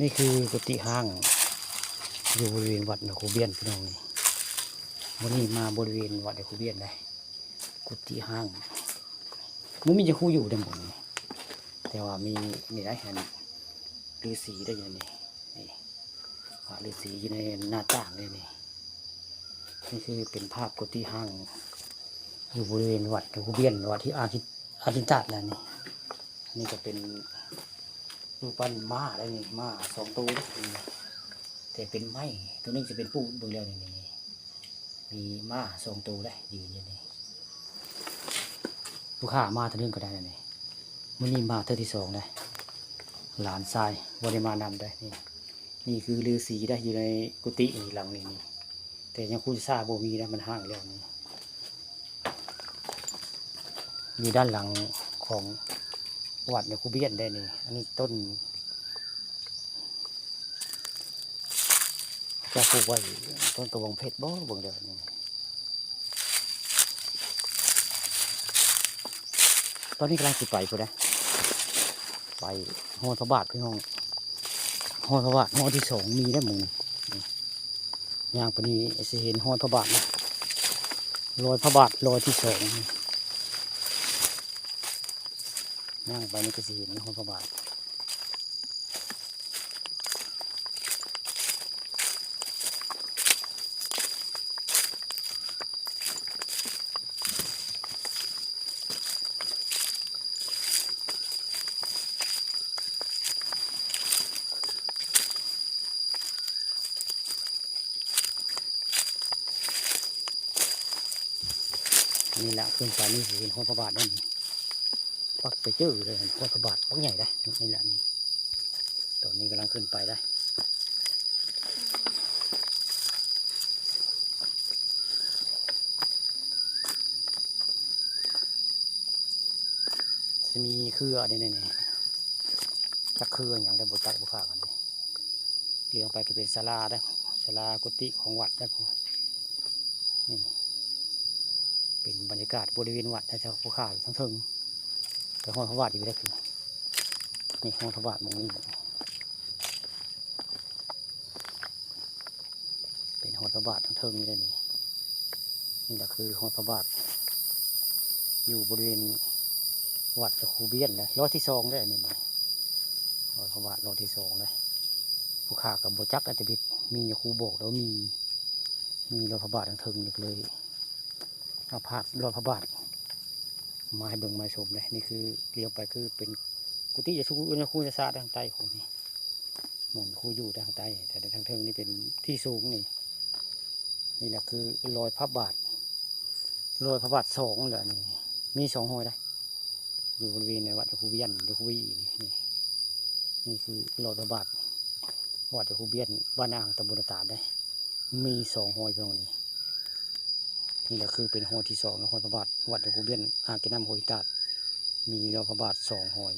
นี่คือกุฏิห้างอยู่บริเวณวัดนาคูเบียนพี่น้องนี่วันนี้มาบริเวณวัดนาคูเบียนเลยกุฏิห้างมันมีจะคู่อยู่ได้หมดนี่แต่ว่ามีนี่ได้เห็นฤาษีได้ยังนี่นี่พระฤาษีอยู่ในหน้าต่างเลยนี่นี่คือเป็นภาพกุฏิห้างอยู่บริเวณวัดนาคูเบียนวัดที่อาทิตย์แล้วนี่นี่ก็เป็นรูปปั้นม้าได้นี่ม้าสองตัวแต่เป็นไม้ตัวนึงจะเป็นปูเบื้องแล้วนี่มีม้าสองตัวได้ยืนอยู่นี่ผู้ข้ามาตัวนึงก็ได้นี่มันนี่มาเท่าที่สองได้หลานทรายบริมานำได้นี่คือฤาษีได้อยู่ในกุฏิหลังนี่แต่ยังคุยซาโบมีนะมันห่างแล้วนี่มีด้านหลังของวัดเนี่ยคูเบียนได้นี่อันนี้ต้นจะปลูกไว้ต้นกระบองเพชรบ่เบิ่งเด้อนี่ตอนนี้กำลังสิไปพุ่นนะไปหอพระบาทพี่น้องหอพระบาทหอที่สองมีได้หมึงอย่างปนี้สิเห็นหอพระบาทนะรอยพระบาทรอยที่สองนั่งไปนี่ก็สิเห็นหอพระบาทนี่แหละขึ้นไปนี่สิเห็นหอพระบาทนั่นปักไปเจอเลยหอพระบาทปักใหญ่ได้นี่แหละนี่ตัวนี้กำลังขึ้นไปได้จะมีเครือนี่จักเครืออย่างได้บทจักบุคคากันนี่เลี้ยงไปก็เป็นศาลาได้ศาลากุฏิของวัดได้นี่เป็นบรรยากาศบริเวณวัดแถวภูเขาทั้งทึงแต่ห้องพระบาทอยู่ได้คือนี่ห้องพระบาทมองนี่เป็นห้องพระบาททั้งทึงนี่เลยนี่แหละคือห้องพระบาทอยู่บริเวณวัดจะคูเบียนเลยรอที่สองได้นี่ห้องพระบาทรอที่สองเลยภูเขากับโบจักอันตบิดมีครูโบกแล้วมีรอพระบาททั้งทึงเลยเอาพาดรอยพระบาทมาให้เบิ่งมาชมเลยนี่คือเลี้ยวไปคือเป็นกุฏิจะชูคูจะซาทางใต้ของนี่หมุนคูอยู่ทางใต้แต่ทางเทิงนี่เป็นที่สูงนี่แหละคือรอยพระบาทสองเลยมีสองหอยได้อยู่บริเวณในวัดคูเบียนคูบีนี่คือรอยพระบาทวัดคูเบียนบ้านอ่างตำบลตาดได้มีสองหอยตรงนี้นี่แหละคือเป็นหอยที่สองนะหอยพระบาทวัดคูเบียนอ่างเก็บน้ำหอยตาดมีรอยพระบาทสองหอย